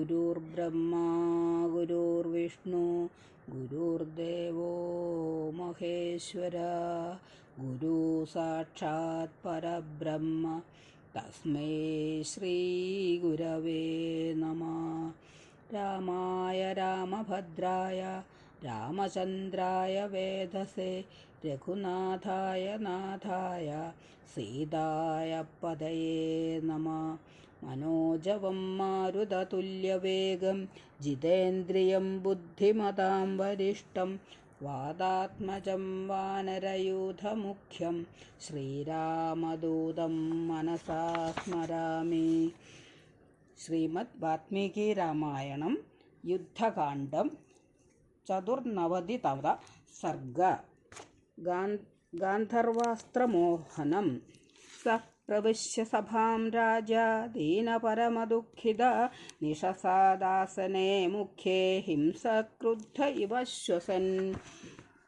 ഗുരുർബ്രഹ്മാ ഗുരുർവിഷ്ണു ഗുരുർദേവോ മഹേശ്വര ഗുരു സാക്ഷാത് പരബ്രഹ്മ തസ്മൈ ശ്രീ ഗുരവേ നമഃ. രാമായ രാമഭദ്രായ രാമചന്ദ്രായ വേധസേ രഘുനാഥായ നാഥായ സീതായ പതയേ നമഃ. മനോജവം മാരുതതുല്യവേഗം ജിതേന്ദ്രിയം ബുദ്ധിമതാം വരിഷ്ടം വാതാത്മജം വാനരയൂഥമുഖ്യം ശ്രീരാമദൂതം മനസാ സ്മരാമി. ശ്രീമദ് വാൽമീകി രാമായണം യുദ്ധകാണ്ഡം 94 സർഗ. ഗാന്ധർവാസ്ത്രമോഹനം. സ പ്രവിശ്യ സഭാം രാജാ ദീനപരമദുഃഖിത നിഷസാദാസനെ മുഖ്യേ ഹിംസക്രുദ്ധ ഇവ ശ്വസൻ.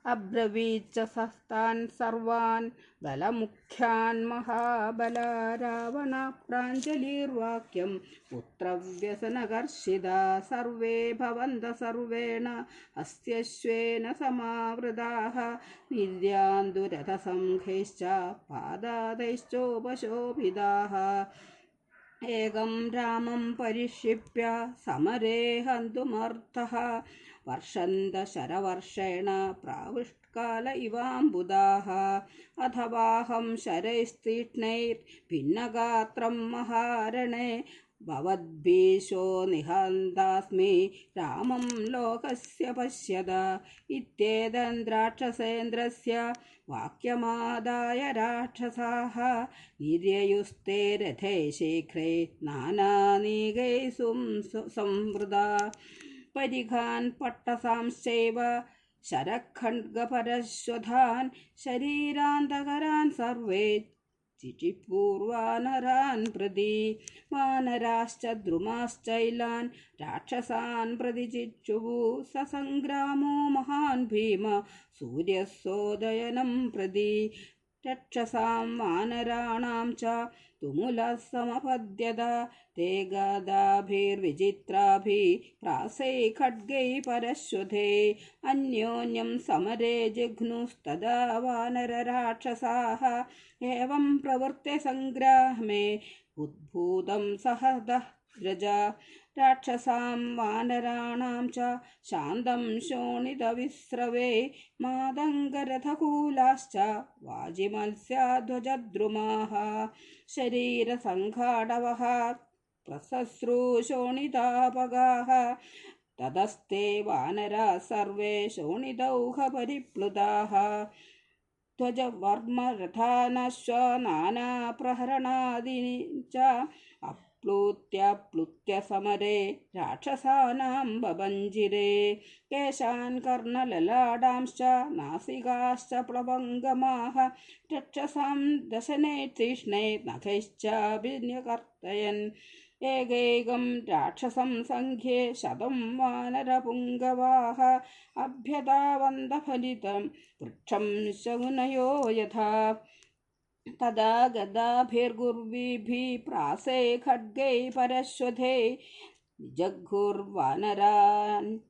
അബ്രവീച്ച സസ്താൻ സർവാൻ ബലമുഖ്യാൻ മഹാബല. രാവണ പ്രാഞ്ജലിർവാക്യം പുത്രവ്യസനകർഷിത. സർവേ ഭവന്ത സർവേണ ഹസ്ത്യശ്വേന സമാവൃതാഃ. നിര്യാന്തുരഥസംഘൈശ്ച പാദാതൈശ്ചോപശോഭിതാഃ. ഏകം രാമം പരിക്ഷിപ്യ സമരേ ഹന്തുമർത്ഥഃ. വർഷന്ത ശരവർഷേണ പ്രാവിഷ്കാല ഇവാംബുധാഃ. അഥവാഹം ശരൈസ്തീക്ഷ്ണൈർഭിന്നഗാത്രം മഹാരണേ. ഭവദ്ഭീഷോ നിഹന്താസ്മി രാമം ലോകസ്യ പശ്യത. ഇത്യേതൻ രാക്ഷസേന്ദ്രസ്യ വാക്യമാദായ രാക്ഷസാഃ. നിര്യയുസ്തേ രഥേ ശീഘ്രേ നാനാനീകൈ സംവൃതാ. പരിഘാൻ പട്ടസാംശ്ചൈവ ശരഖണ്ഡപരശ്വധാൻ. ശരീരാന്തകരാൻ സർവേ ചിചിപൂർവാനരാൻ പ്രതി. വാനരാശ്ച ദ്രുമാശ്ചൈലാൻ രാക്ഷസാൻ പ്രതി ചിച്ചുവു. സസംഗ്രാമോ മഹാൻ ഭീമ സൂര്യസോദയനം പ്രതി. രക്ഷസാം വാനരാണാം ച തുമുലഃ സമപദ്യത. തേ ഗദാഭിർവിചിത്രാഭിः പ്രാസൈ ഖഡ്ഗൈ പരശ്വധേ. അന്യോന്യം സമരേ ജഘ്നുസ്തദാ വാനരരാക്ഷസാः. ഏവം പ്രവൃത്തെ സംഗ്രാമേ ഉദ്ഭൂതം സഹദഃ വ്രജ. രാക്ഷസാം വാനരാണാം ച ശാന്തം ശോണിതവിസ്രവേ. മാതംഗരഥകൂലാശ്ച വാജിമത്സ്യാധ്വജദ്രുമാः. ശരീരസംഘാടവः പ്രസശ്രൂശോണിതാപഗാः. തതസ്തേ വാനരാ സർവേ ശോണിതൗഘപരിപ്ലുതാः. ധ്വജവർമ്മരഥാനശ്വനാനാപ്രഹരണാദീനി ച അപ്ലൂത്യ സമരേ രാക്ഷസാനാം ബഭഞ്ജിരേ. കേശാൻ കർണലലാടാംശ്ച നാസികാശ്ച പ്ലവംഗമാः. രക്ഷസാം ദശനൈ തീക്ഷ്ണൈ നഖൈശ്ചാഭിന്യകർത്തയൻ. ഏകൈകം രാക്ഷസം സംഖ്യേ ശതം വാനരപുംഗവാः. അഭ്യതാവന്തഫലിതം വൃക്ഷം ശൗനയോ യഥാ. തദാ ഗദാഭിർഗുർവിഭിः പ്രാസൈ ഖഡ്ഗൈ പരശ്വധേ. ജഘുർവാനരാൻ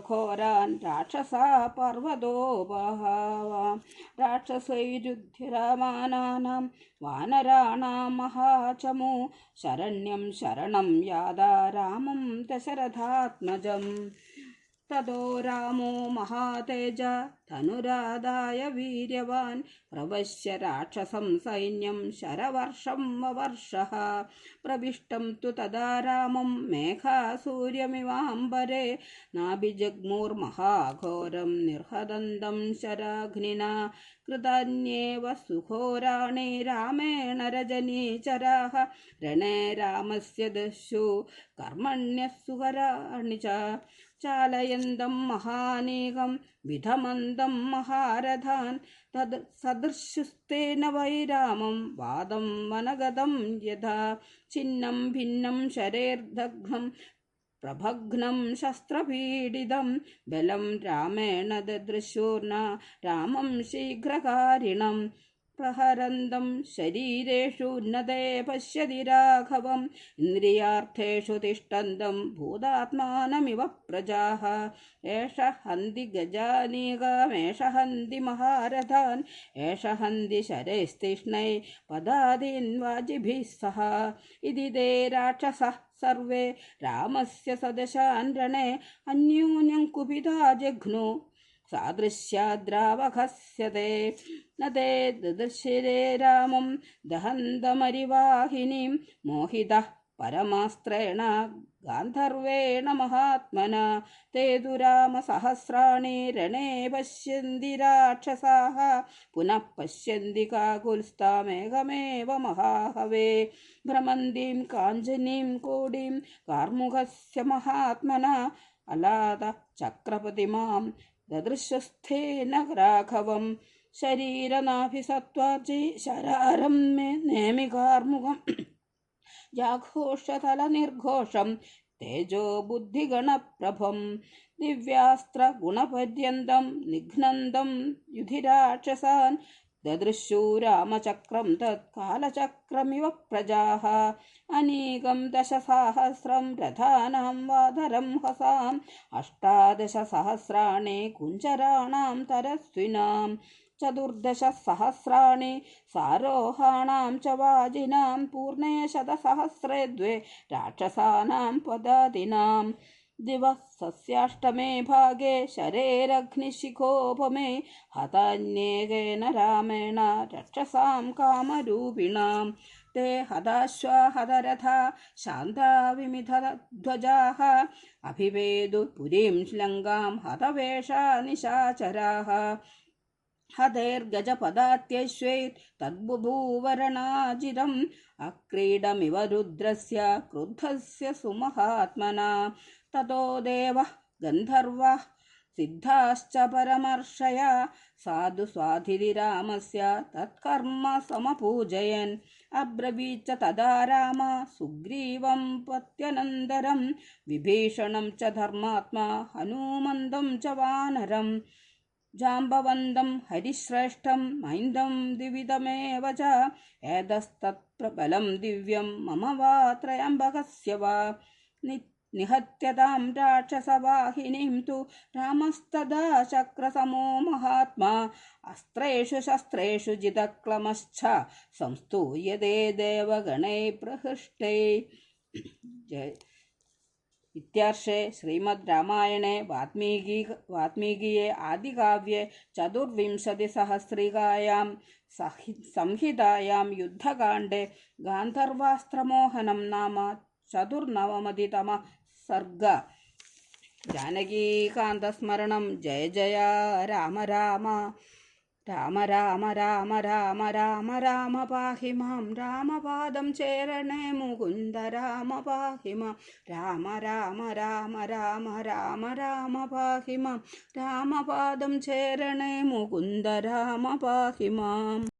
ഘോരാൻ രാക്ഷസാ പർവതോപഹാവാം. രാക്ഷസൈരുദ്ധ്യമാനാനാം വാനരാണാം മഹാചമു. ശരണ്യം ശരണം യാതാ രാമം ദശരഥാത്മജം. തതോ രാമോ മഹാതേജ ധനുരാദായ വീര്യവാൻ. പ്രവശ്യ രാക്ഷസം സൈന്യം ശരവർഷം വവർഷഃ. പ്രവിഷ്ടം തു തദാ രാമം മേഘാസൂര്യമിവാംബരേ. നാഭിജഗ്മുർമഹാഘോരം നിർഹദന്തം ശരാഗ്നിനാ. കൃതാന്യേവ സുഘോരാണി രാമേണ രജനീചരാः. രണേ രാമസ്യ ദസ്യു കർമ്മണ്യഃ സുകരാണി ച. ചാലയന്തം മഹാനീകം വിധമന്തം മഹാരഥാൻ. തദ് സദൃശുസ്തേന വൈരാമം വാദം വനഗതം യഥാ. ഛിന്നം ഭിന്നം ശരൈർദഗ്ധം പ്രഭഗ്നം ശസ്ത്രപീഡിതം. ബലം രാമേണ ദദൃശൂർണ രാമം ശീഘ്രകാരിണം. प्रहरन्तं शरीरेषु उन्नते पश्यति राघवम् इन्द्रियार्थेषु तिष्ठन्तं भूतात्मानमिव प्रजाः एष हन्ति गजानीकमेष हन्ति महारथान् एष हन्ति शरैस्तिष्णै पदादीन् वाजिभिः सह इति ते राक्षसः सर्वे रामस्य सदशान् रणे अन्योन्यं कुपिता जघ्नु सादृश्याद्रावकस्यते न ते ददर्शिरे रामं दहन्तमरिवाहिनीं मोहितः परमास्त्रेण गान्धर्वेण महात्मना ते तु रामसहस्राणि रणे पश्यन्ति राक्षसाः पुनः पश्यन्ति काकुत्स्थामेकमेव महाहवे भ्रमन्तीं काञ्चनीं कोडीं कार्मुकस्य महात्मना अलाद चक्रपतिमां ददृशस्थेन राघवं शरीरनाभिसत्त्वार्जि शरारं मे नेमिकार्मुकम् जाघोषतलनिर्घोषं तेजो बुद्धिगणप्रभं दिव्यास्त्रगुणपर्यन्तं निघ्नन्तं युधिराक्षसान् ददृशु रामचक्रं तत्कालचक्रमिव प्रजाः अनेकं दशसहस्रं रथानां वाधरं हसाम् 18 सहस्राणि कुञ्जराणां तरस्विनां 14 सहस्राणि सारोहाणां च वाजिनां पूर्णे 100 सहस्रे द्वे राक्षसानां पदातिनां दिवसस्याष्टमे भागे शरेरग्निशिखोपमे हतान्येकेन रामेण रक्षसां कामरूपिणां ते हताश्वा हतरथा शान्ता विमितध्वजाः अभिवेदु पुरीं लङ्कां हतवेषा निशाचराः हतैर्गजपदात्यश्वैः तद्बुभूवरणाजिरम् अक्रीडमिव रुद्रस्य क्रुद्धस्य सुमहात्मना ततो देवः गन्धर्वः सिद्धाश्च परमर्षया साधु स्वाधिति रामस्य तत्कर्म समपूजयन् अब्रवीच्च तदा राम सुग्रीवं पत्यनन्तरं विभीषणं च धर्मात्मा हनुमन्तं च वानरं जाम्बवन्तं हरिश्रेष्ठं मैन्दं द्विविधमेव च एतस्तत्प्रबलं दिव्यं मम वा त्रयम्बकस्य वा निहत्यतां राक्षसवाहिनीं तु रामस्तदा चक्रसमो महात्मा अस्त्रेषु शस्त्रेषु जितक्लमश्च संस्तूयते देवगणैः प्रहृष्टै इत्यार्षे श्रीमद् रामायणे वाल्मीकिये आदिकाव्ये 24 सहस्रिकायां संहितायां युद्धकाण्डे गान्धर्वास्त्रमोहनं नाम 94तमः सर्ग जानकीकान्तस्मरणं जय जय राम राम राम राम राम राम राम राम पाहि मां रामपादं चरणे मुकुन्द राम पाहि मां राम राम राम राम राम राम पाहि मां रामपादं चरणे मुकुन्द राम पाहि माम्